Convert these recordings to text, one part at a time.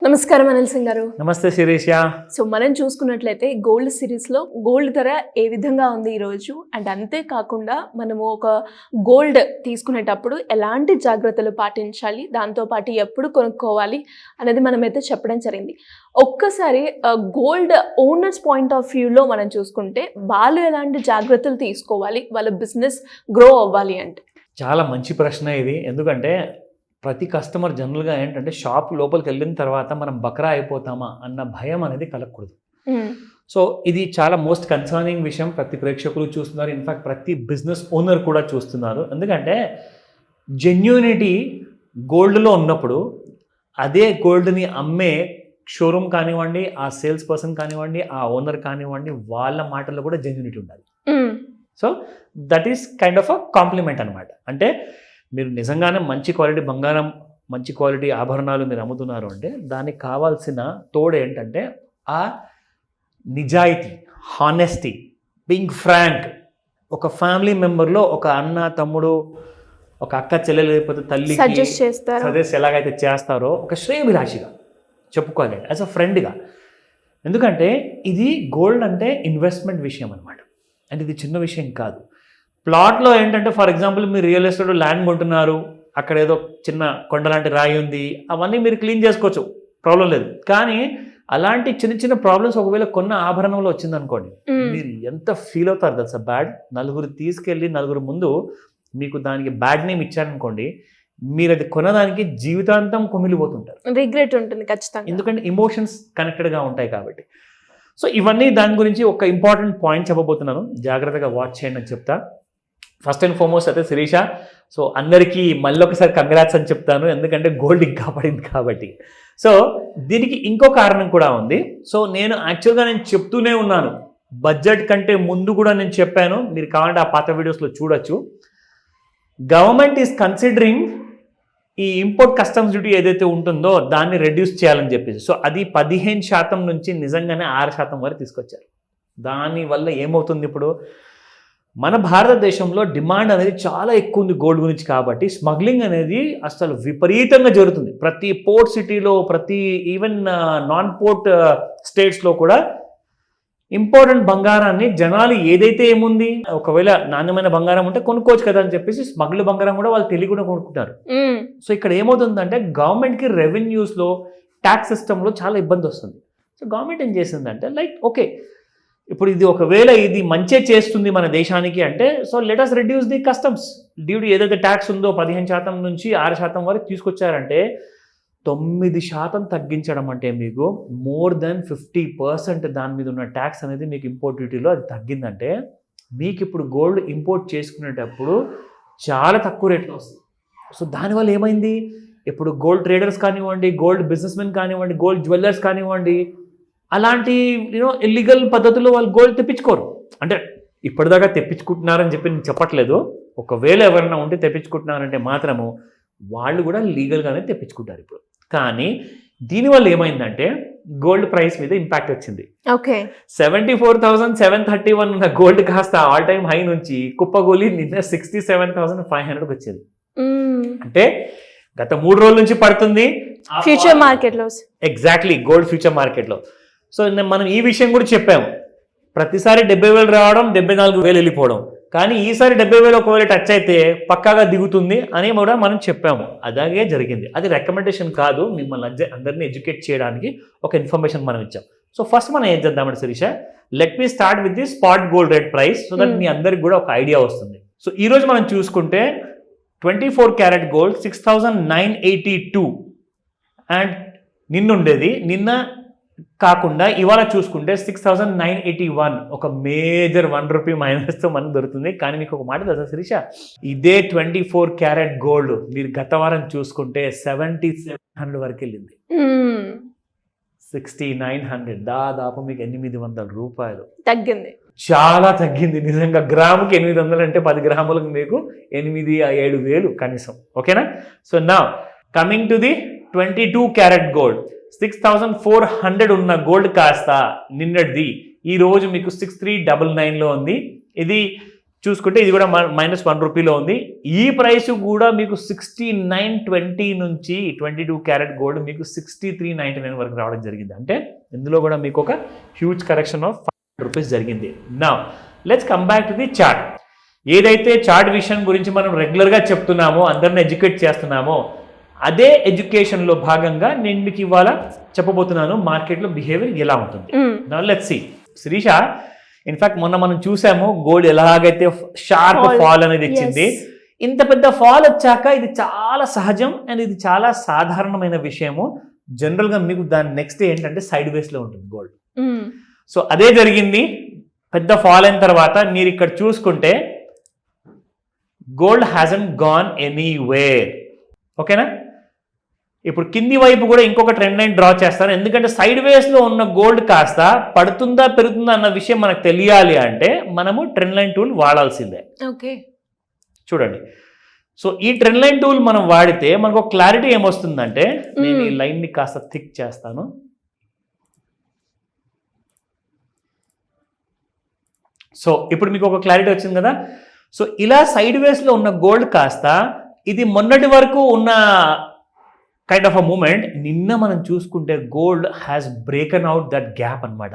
నమస్కారం అనిల్ సింగ్ గారు. నమస్తే శిరీష. సో మనం చూసుకున్నట్లయితే గోల్డ్ సిరీస్లో గోల్డ్ ధర ఏ విధంగా ఉంది ఈరోజు, అండ్ అంతేకాకుండా మనము ఒక గోల్డ్ తీసుకునేటప్పుడు ఎలాంటి జాగ్రత్తలు పాటించాలి, దాంతోపాటు ఎప్పుడు కొనుక్కోవాలి అనేది మనమైతే చెప్పడం జరిగింది. ఒక్కసారి గోల్డ్ ఓనర్స్ పాయింట్ ఆఫ్ వ్యూలో మనం చూసుకుంటే వాళ్ళు ఎలాంటి జాగ్రత్తలు తీసుకోవాలి వాళ్ళ బిజినెస్ గ్రో అవ్వాలి అంటే? చాలా మంచి ప్రశ్న ఇది. ఎందుకంటే ప్రతి కస్టమర్ జనరల్గా ఏంటంటే షాప్ లోపలికి వెళ్ళిన తర్వాత మనం బక్రా అయిపోతామా అన్న భయం అనేది కలగకూడదు. సో ఇది చాలా మోస్ట్ కన్సర్నింగ్ విషయం. ప్రతి ప్రేక్షకులు చూస్తున్నారు, ఇన్ఫాక్ట్ ప్రతి బిజినెస్ ఓనర్ కూడా చూస్తున్నారు. ఎందుకంటే జెన్యూనిటీ గోల్డ్లో ఉన్నప్పుడు అదే గోల్డ్ని అమ్మే షోరూమ్ కానివ్వండి, ఆ సేల్స్ పర్సన్ కానివ్వండి, ఆ ఓనర్ కానివ్వండి, వాళ్ళ మాటల్లో కూడా జెన్యూనిటీ ఉండాలి. So that is kind of a compliment అనమాట. అంటే మీరు నిజంగానే మంచి క్వాలిటీ బంగారం, మంచి క్వాలిటీ ఆభరణాలు మీరు అమ్ముతున్నారు అంటే దానికి కావాల్సిన తోడు ఏంటంటే ఆ నిజాయితీ, హానెస్టీ, బీయింగ్ ఫ్రాంక్. ఒక ఫ్యామిలీ మెంబర్లో ఒక అన్న, తమ్ముడు, ఒక అక్క, చెల్లెలు, లేకపోతే తల్లికి సజెస్ట్ ఎలాగైతే చేస్తారో ఒక శ్రేయభిలాషిగా చెప్పుకోవాలి, యాజ్ అ ఫ్రెండ్గా. ఎందుకంటే ఇది గోల్డ్ అంటే ఇన్వెస్ట్మెంట్ విషయం అనమాట. అంటే ఇది చిన్న విషయం కాదు. ప్లాట్లో ఏంటంటే ఫర్ ఎగ్జాంపుల్ మీరు రియల్ ఎస్టేట్ ల్యాండ్ కొంటున్నారు, అక్కడ ఏదో చిన్న కొండలాంటి రాయి ఉంది, అవన్నీ మీరు క్లీన్ చేసుకోవచ్చు, ప్రాబ్లం లేదు. కానీ అలాంటి చిన్న చిన్న ప్రాబ్లమ్స్ ఒకవేళ కొన్న ఆభరణంలో వచ్చిందనుకోండి, మీరు ఎంత ఫీల్ అవుతారు తెలుసా? బ్యాడ్. నలుగురు తీసుకెళ్ళి నలుగురు ముందు మీకు దానికి బ్యాడ్ నేమ్ ఇచ్చారనుకోండి, మీరు అది కొనడానికి జీవితాంతం కుమిలిపోతుంటారు, రిగ్రెట్ ఉంటుంది ఖచ్చితంగా. ఎందుకంటే ఇమోషన్స్ కనెక్టెడ్గా ఉంటాయి కాబట్టి. సో ఇవన్నీ దాని గురించి ఒక ఇంపార్టెంట్ పాయింట్ చెప్పబోతున్నాను, జాగ్రత్తగా వాచ్ చేయండి అని చెప్తా. ఫస్ట్ అండ్ ఫార్మోస్ట్ అయితే శిరీష, సో అందరికీ మళ్ళీ ఒకసారి కంగ్రాట్స్ అని చెప్తాను, ఎందుకంటే గోల్డ్ ఇంకా పడింది కాబట్టి. సో దీనికి ఇంకో కారణం కూడా ఉంది. సో నేను యాక్చువల్గా చెప్తూనే ఉన్నాను, బడ్జెట్ కంటే ముందు కూడా నేను చెప్పాను, మీరు కావాలంటే ఆ పాత వీడియోస్లో చూడొచ్చు. గవర్నమెంట్ ఈజ్ కన్సిడరింగ్ ఈ ఇంపోర్ట్ కస్టమ్స్ డ్యూటీ ఏదైతే ఉంటుందో దాన్ని రెడ్యూస్ చేయాలని చెప్పేసి. సో అది 15% నుంచి నిజంగానే 6% వరకు తీసుకొచ్చారు. దానివల్ల ఏమవుతుంది, ఇప్పుడు మన భారతదేశంలో డిమాండ్ అనేది చాలా ఎక్కువ ఉంది గోల్డ్ గురించి, కాబట్టి స్మగ్లింగ్ అనేది అసలు విపరీతంగా జరుగుతుంది. ప్రతి పోర్ట్ సిటీలో, ప్రతి ఈవెన్ నాన్ పోర్ట్ స్టేట్స్లో కూడా ఇంపార్టెంట్ బంగారాన్ని జనాలు ఏదైతే ఏముంది, ఒకవేళ నాణ్యమైన బంగారం ఉంటే కొనుక్కోవచ్చు కదా అని చెప్పేసి స్మగ్ల్ బంగారం కూడా వాళ్ళు తెలియకుండా కొనుక్కుంటారు. సో ఇక్కడ ఏమవుతుందంటే గవర్నమెంట్కి రెవెన్యూస్లో, ట్యాక్స్ సిస్టంలో చాలా ఇబ్బంది వస్తుంది. సో గవర్నమెంట్ ఏం చేసిందంటే లైక్ ఓకే, ఇప్పుడు ఇది ఒకవేళ ఇది మంచే చేస్తుంది మన దేశానికి అంటే, so let us reduce the customs duty. ఏదైతే ట్యాక్స్ ఉందో 15% నుంచి 6% వరకు తీసుకొచ్చారంటే 9% తగ్గించడం అంటే మీకు మోర్ దెన్ 50% దాని మీద ఉన్న ట్యాక్స్ అనేది మీకు ఇంపోర్ట్ డ్యూటీలో అది తగ్గిందంటే మీకు ఇప్పుడు గోల్డ్ ఇంపోర్ట్ చేసుకునేటప్పుడు చాలా తక్కువ రేట్లో వస్తుంది. సో దానివల్ల ఏమైంది, ఇప్పుడు గోల్డ్ ట్రేడర్స్ కానివ్వండి, గోల్డ్ బిజినెస్ మెన్ కానివ్వండి, గోల్డ్ జ్యువెలర్స్ కానివ్వండి, అలాంటి ఇల్లీగల్ పద్ధతుల్లో వాళ్ళు గోల్డ్ తెప్పించుకోరు. అంటే ఇప్పటిదాకా తెప్పించుకుంటున్నారని చెప్పి నేను చెప్పట్లేదు, ఒకవేళ ఎవరైనా ఉంటే తెప్పించుకుంటున్నారంటే మాత్రము వాళ్ళు కూడా లీగల్గానే తెప్పించుకుంటారు ఇప్పుడు. కానీ దీనివల్ల ఏమైందంటే గోల్డ్ ప్రైస్ మీద ఇంపాక్ట్ వచ్చింది. 74,731 ఉన్న గోల్డ్ కాస్త ఆల్ టైమ్ హై నుంచి కుప్పగోలి నిన్న 67,500 వచ్చేది. అంటే గత 3 రోజుల నుంచి పడుతుంది ఫ్యూచర్ మార్కెట్లో. ఎగ్జాక్ట్లీ, గోల్డ్ ఫ్యూచర్ మార్కెట్లో. సో మనం ఈ విషయం కూడా చెప్పాము, ప్రతిసారి 70,000 రావడం, 74,000 వెళ్ళిపోవడం, కానీ ఈసారి 70,000 ఒకవేళ టచ్ అయితే పక్కాగా దిగుతుంది అని కూడా మనం చెప్పాము. అలాగే జరిగింది. అది రికమెండేషన్ కాదు, మిమ్మల్ని అందరినీ ఎడ్యుకేట్ చేయడానికి ఒక ఇన్ఫర్మేషన్ మనం ఇచ్చాం. సో ఫస్ట్ మనం ఏం చేద్దామంటే Sirisha, let me start with the spot gold rate price, so that మీ అందరికి కూడా ఒక ఐడియా వస్తుంది. సో ఈరోజు మనం చూసుకుంటే 24 క్యారెట్ గోల్డ్ 6,982 అండ్ నిన్నుండేది, నిన్న కాకుండా ఇవాళ చూసుకుంటే 6,981, ఒక మేజర్ ₹1 మైనస్తో మనకు దొరుకుతుంది. కానీ మీకు ఒక మాట తెలుసా శిరీష, ఇదే 24 క్యారెట్ గోల్డ్ మీరు గత వారం చూసుకుంటే 7,700 వరకు వెళ్ళింది. 6,900, దాదాపు మీకు ₹800 తగ్గింది. చాలా తగ్గింది నిజంగా. గ్రాముకి 800 అంటే 10 గ్రాములకు మీకు 8,000-7,000 కనీసం. ఓకేనా? So now coming to the 22 carat gold, 6,400 ఉన్న గోల్డ్ కాస్త నిన్నటిది ఈ రోజు మీకు 6,399లో ఉంది. ఇది చూసుకుంటే ఇది కూడా -1 రూపీలో ఉంది. ఈ ప్రైస్ కూడా మీకు 69.20 నుంచి 22 క్యారెట్ గోల్డ్ మీకు 63.99 వరకు రావడం జరిగింది. అంటే ఇందులో కూడా మీకు ఒక హ్యూజ్ కరెక్షన్ ఆఫ్ ₹5 జరిగింది. Now let's come back to the chart. ఏదైతే చార్ట్ విషయం గురించి మనం రెగ్యులర్గా చెప్తున్నామో, అందరిని ఎడ్యుకేట్ చేస్తున్నామో, అదే ఎడ్యుకేషన్లో భాగంగా నేను మీకు ఇవాళ చెప్పబోతున్నాను మార్కెట్లో బిహేవియర్ ఎలా ఉంటుంది. Now let's see. Shirisha, in fact మొన్న మనం చూసాము గోల్డ్ ఎలాగైతే షార్ప్ ఫాల్ అనేది ఇచ్చింది. ఇంత పెద్ద ఫాల్ వచ్చాక ఇది చాలా సహజం అండ్ ఇది చాలా సాధారణమైన విషయము. జనరల్గా మీకు దాని నెక్స్ట్ ఏంటంటే సైడ్ వేస్లో ఉంటుంది గోల్డ్. సో అదే జరిగింది. పెద్ద ఫాల్ అయిన తర్వాత మీరు ఇక్కడ చూసుకుంటే గోల్డ్ హ్యాజంట్ గాన్ ఎనీవేర్. ఓకేనా? ఇప్పుడు కింది వైపు కూడా ఇంకొక ట్రెండ్ లైన్ డ్రా చేస్తాను. ఎందుకంటే సైడ్ వేస్లో ఉన్న గోల్డ్ కాస్త పడుతుందా పెరుగుతుందా అన్న విషయం మనకు తెలియాలి అంటే మనము ట్రెండ్ లైన్ టూల్ వాడాల్సిందే. ఓకే, చూడండి. సో ఈ ట్రెండ్ లైన్ టూల్ మనం వాడితే మనకు ఒక క్లారిటీ ఏమొస్తుందంటే, నేను ఈ లైన్ని కాస్త థిక్ చేస్తాను. సో ఇప్పుడు మీకు ఒక క్లారిటీ వచ్చింది కదా. సో ఇలా సైడ్ వేస్లో ఉన్న గోల్డ్ కాస్త ఇది మొన్నటి వరకు ఉన్న కైండ్ ఆఫ్ అ మూమెంట్ నిన్న మనం చూసుకుంటే gold has broken out that gap అనమాట.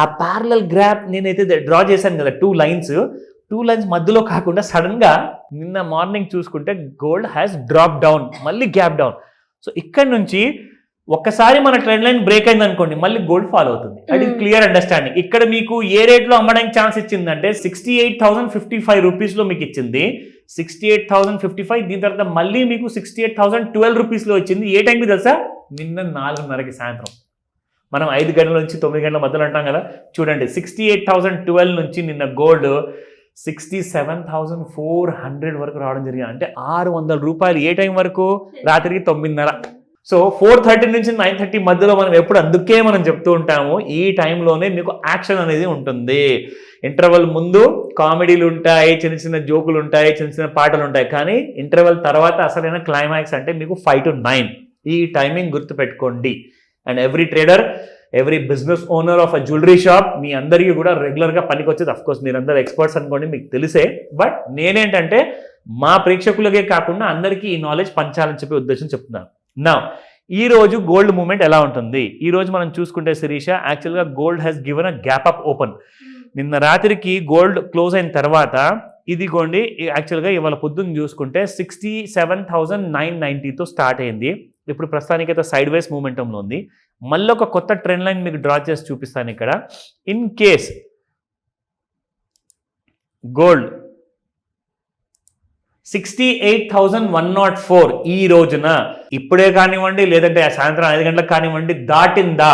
ఆ ప్యారలల్ గ్యాప్ నేనైతే డ్రా చేశాను కదా, 2 లైన్స్ మధ్యలో కాకుండా సడన్గా నిన్న మార్నింగ్ చూసుకుంటే గోల్డ్ హ్యాస్ డ్రాప్ డౌన్, మళ్ళీ గ్యాప్ డౌన్. సో ఇక్కడ నుంచి ఒక్కసారి మన ట్రెండ్ లైన్ బ్రేక్ అయింది అనుకోండి, మళ్ళీ గోల్డ్ ఫాల్ అవుతుంది. అది క్లియర్ అండర్స్టాండింగ్. ఇక్కడ మీకు ఏ రేట్లో అమ్మడానికి ఛాన్స్ ఇచ్చిందంటే 68,055 రూపీస్లో మీకు ఇచ్చింది. 68,055. దీని తర్వాత మళ్ళీ మీకు 68,012 రూపీస్లో ఇచ్చింది. ఏ టైంకి తెలుసా? నిన్న 4:30కి సాయంత్రం. మనం 5 గంటల నుంచి 9 గంటల మధ్యలో అంటాం కదా. చూడండి, 68,012 నుంచి నిన్న గోల్డ్ 67,400 వరకు రావడం జరిగింది. అంటే ₹600. ఏ టైం వరకు? రాత్రికి 9:30. సో 4:30 నుంచి 9:30 మధ్యలో మనం ఎప్పుడు అందుకే మనం చెప్తూ ఉంటాము, ఈ టైంలోనే మీకు యాక్షన్ అనేది ఉంటుంది. ఇంటర్వెల్ ముందు కామెడీలు ఉంటాయి, చిన్న చిన్న జోకులు ఉంటాయి, చిన్న చిన్న పాటలు ఉంటాయి. కానీ ఇంటర్వెల్ తర్వాత అసలైన క్లైమాక్స్ అంటే మీకు 5 to 9. ఈ టైమింగ్ గుర్తుపెట్టుకోండి. And every trader, every business owner of a jewellery shop, మీ అందరికీ కూడా రెగ్యులర్గా పనికి వచ్చేది. అఫ్కోర్స్ మీరందరూ ఎక్స్పర్ట్స్ అనుకోండి, మీకు తెలిసే. బట్ నేనేంటంటే మా ప్రేక్షకులకే కాకుండా అందరికీ ఈ నాలెడ్జ్ పంచాలని చెప్పి ఉద్దేశం చెప్తున్నాను. నా ఈ రోజు గోల్డ్ మూమెంట్ ఎలా ఉంటుంది? ఈ రోజు మనం చూసుకుంటే శిరీష, యాక్చువల్గా gold has given a gap up open. నిన్న రాత్రికి గోల్డ్ క్లోజ్ అయిన తర్వాత ఇదిగోండి, యాక్చువల్గా ఇవాళ పొద్దున్న చూసుకుంటే 67,990తో స్టార్ట్ అయింది. ఇప్పుడు ప్రస్తుతానికైతే సైడ్ వేస్ మూమెంటంలో ఉంది. మళ్ళీ ఒక కొత్త ట్రెండ్ లైన్ మీకు డ్రా చేసి చూపిస్తాను ఇక్కడ. ఇన్ కేస్ గోల్డ్ 68,104 ఈ రోజున ఇప్పుడే కానివ్వండి, లేదంటే సాయంత్రం 5 గంటలకు కానివ్వండి, దాటిందా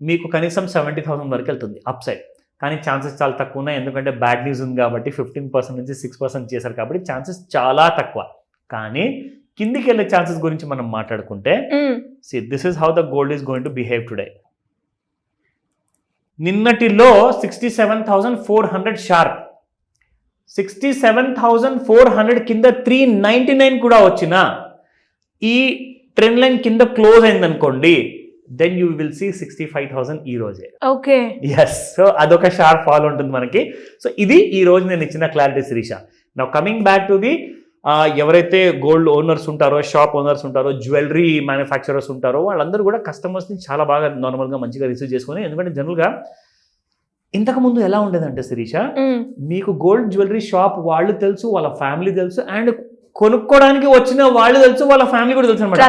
మీకు కనీసం 70,000 వరకు వెళ్తుంది అప్ సైడ్. కానీ ఛాన్సెస్ చాలా తక్కువ ఉన్నాయి. ఎందుకంటే బ్యాడ్ న్యూస్ ఉంది కాబట్టి 15% నుంచి 6% చేశారు కాబట్టి ఛాన్సెస్ చాలా తక్కువ. కానీ కిందికి వెళ్ళే ఛాన్సెస్ గురించి మనం మాట్లాడుకుంటే, this is how the gold is going to behave today. నిన్నటిలో 67,400 షార్ప్, 67,400 కింద 399 కూడా వచ్చిన ఈ ట్రెండ్ లైన్ కింద క్లోజ్ అయింది అనుకోండి, దెన్ యూ విల్ సీ 65,000 ఈ రోజే. Okay, yes. సో అదొక షార్ప్ ఫాల్ ఉంటుంది మనకి. సో ఇది ఈ రోజు నేను ఇచ్చిన clarity Shirisha. Now coming back to the ఎవరైతే గోల్డ్ ఓనర్స్ ఉంటారో, షాప్ ఓనర్స్ ఉంటారో, జ్యువెలరీ మ్యానుఫ్యాక్చరర్స్ ఉంటారో, వాళ్ళందరూ కూడా కస్టమర్స్ని చాలా బాగా నార్మల్గా మంచిగా రిసీవ్ చేసుకుని. ఎందుకంటే జనరల్గా ఇంతకుముందు ఎలా ఉండేదంటే శిరీష, మీకు గోల్డ్ జ్యువెలరీ షాప్ వాళ్ళు తెలుసు, వాళ్ళ ఫ్యామిలీ తెలుసు, అండ్ కొనుక్కోవడానికి వచ్చిన వాళ్ళు తెలుసు, వాళ్ళ ఫ్యామిలీ కూడా తెలుసు అనమాట.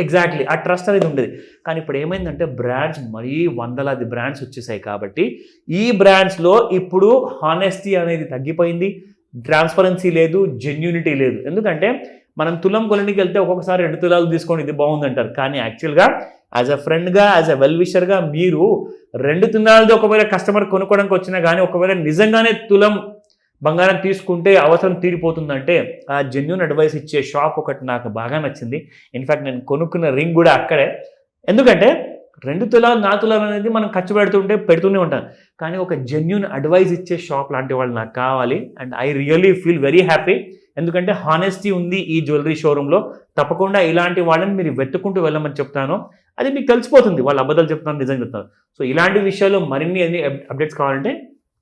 ఎగ్జాక్ట్లీ, ఆ ట్రస్ట్ అనేది ఉండేది. కానీ ఇప్పుడు ఏమైందంటే బ్రాండ్స్ మరీ వందలాది బ్రాండ్స్ వచ్చేసాయి కాబట్టి ఈ బ్రాండ్స్లో ఇప్పుడు హానెస్టీ అనేది తగ్గిపోయింది, ట్రాన్స్పరెన్సీ లేదు, జెన్యూనిటీ లేదు. ఎందుకంటే మనం తులం కొలనికి వెళ్తే ఒక్కొక్కసారి 2 తులాలు తీసుకోండి ఇది బాగుందంటారు. కానీ యాక్చువల్గా యాజ్ అ ఫ్రెండ్గా, యాజ్ అ వెల్ విషర్గా మీరు 2 తులాలతో ఒకవేళ కస్టమర్ కొనుక్కోవడానికి వచ్చినా కానీ ఒకవేళ నిజంగానే తులం బంగారం తీసుకుంటే అవసరం తీరిపోతుందంటే ఆ జెన్యూన్ అడ్వైస్ ఇచ్చే షాప్ ఒకటి నాకు బాగా నచ్చింది. ఇన్ఫ్యాక్ట్ నేను కొనుక్కున్న రింగ్ కూడా అక్కడే. ఎందుకంటే 2 తులాలు 4 తులాలు అనేది మనం ఖర్చు పెడుతూనే ఉంటాం. కానీ ఒక జెన్యూన్ అడ్వైస్ ఇచ్చే షాప్ లాంటి వాళ్ళు నాకు కావాలి. And I really feel very happy. ఎందుకంటే హానెస్టీ ఉంది ఈ జ్యువెలరీ షోరూంలో. తప్పకుండా ఇలాంటి వాళ్ళని మీరు వెతుక్కుంటూ వెళ్ళమని చెప్తాను. అది మీకు తెలిసిపోతుంది, వాళ్ళు అబద్ధాలు చెప్తున్నారు, నిజంగా చెప్తున్నారు. సో ఇలాంటి విషయాలు మరిన్ని అప్డేట్స్ కావాలంటే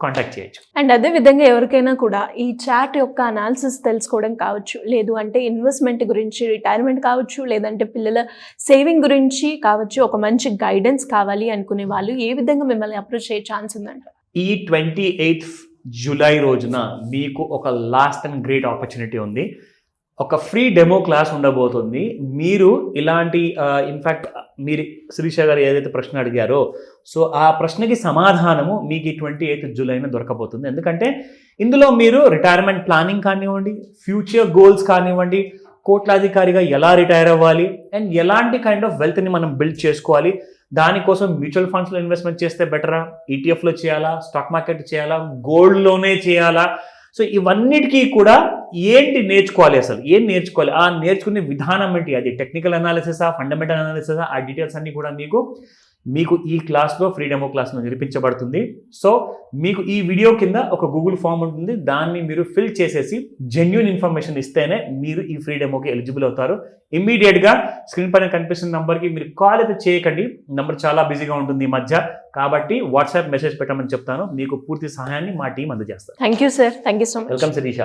కాంటాక్ట్ చేయొచ్చు. అండ్ అదే విధంగా ఎవరికైనా కూడా ఈ చాట్ యొక్క అనాలిసిస్ తెలుసుకోవడం కావచ్చు, లేదు అంటే ఇన్వెస్ట్మెంట్ గురించి, రిటైర్మెంట్ కావచ్చు, లేదంటే పిల్లల సేవింగ్ గురించి కావచ్చు, ఒక మంచి గైడెన్స్ కావాలి అనుకునే వాళ్ళు ఏ విధంగా మిమ్మల్ని అప్రోచ్ అయ్యే ఛాన్స్ ఉందంట? ఈ 28th జూలై రోజున మీకు ఒక లాస్ట్ అండ్ గ్రేట్ ఆపర్చునిటీ ఉంది. ఒక ఫ్రీ డెమో క్లాస్ ఉండబోతుంది. మీరు ఇలాంటి ఇన్ఫ్యాక్ట్ మీరు శిరీష గారు ఏదైతే ప్రశ్న అడిగారో సో ఆ ప్రశ్నకి సమాధానము మీకు ఈ 28th జూలైన దొరకబోతుంది. ఎందుకంటే ఇందులో మీరు రిటైర్మెంట్ ప్లానింగ్ కానివ్వండి, ఫ్యూచర్ గోల్స్ కానివ్వండి, కోట్లాధికారిగా ఎలా రిటైర్ అవ్వాలి అండ్ ఎలాంటి కైండ్ ఆఫ్ వెల్త్ని మనం బిల్డ్ చేసుకోవాలి, దానికోసం మ్యూచువల్ ఫండ్స్లో ఇన్వెస్ట్మెంట్ చేస్తే బెటరా, ఈటీఎఫ్లో చేయాలా, స్టాక్ మార్కెట్ చేయాలా, గోల్డ్లోనే చేయాలా, సో ఇవన్నిటికీ కూడా ఏంటి నేర్చుకోవాలి, అసలు ఏం నేర్చుకోవాలి, ఆ నేర్చుకునే విధానం ఏంటి, అది టెక్నికల్ అనాలిసిసా, ఫండమెంటల్ అనాలిసిసా, ఆ డీటెయిల్స్ అన్నీ కూడా మీకు ఈ క్లాస్లో ఫ్రీ డెమో క్లాస్లో నిరూపించబడుతుంది. సో మీకు ఈ వీడియో కింద ఒక గూగుల్ ఫామ్ ఉంటుంది, దాన్ని మీరు ఫిల్ చేసేసి జెన్యూన్ ఇన్ఫర్మేషన్ ఇస్తేనే మీరు ఈ ఫ్రీ డెమోకి ఎలిజిబుల్ అవుతారు. ఇమ్మీడియట్గా స్క్రీన్ పైన కనిపిస్తున్న నెంబర్కి మీరు కాల్ అయితే చేయకండి, నెంబర్ చాలా బిజీగా ఉంటుంది ఈ మధ్య, కాబట్టి వాట్సాప్ మెసేజ్ పెట్టమని చెప్తాను. మీకు పూర్తి సహాయాన్ని మా టీం అందజేస్తారు. Thank you sir, thank you so much. Welcome Sirisha.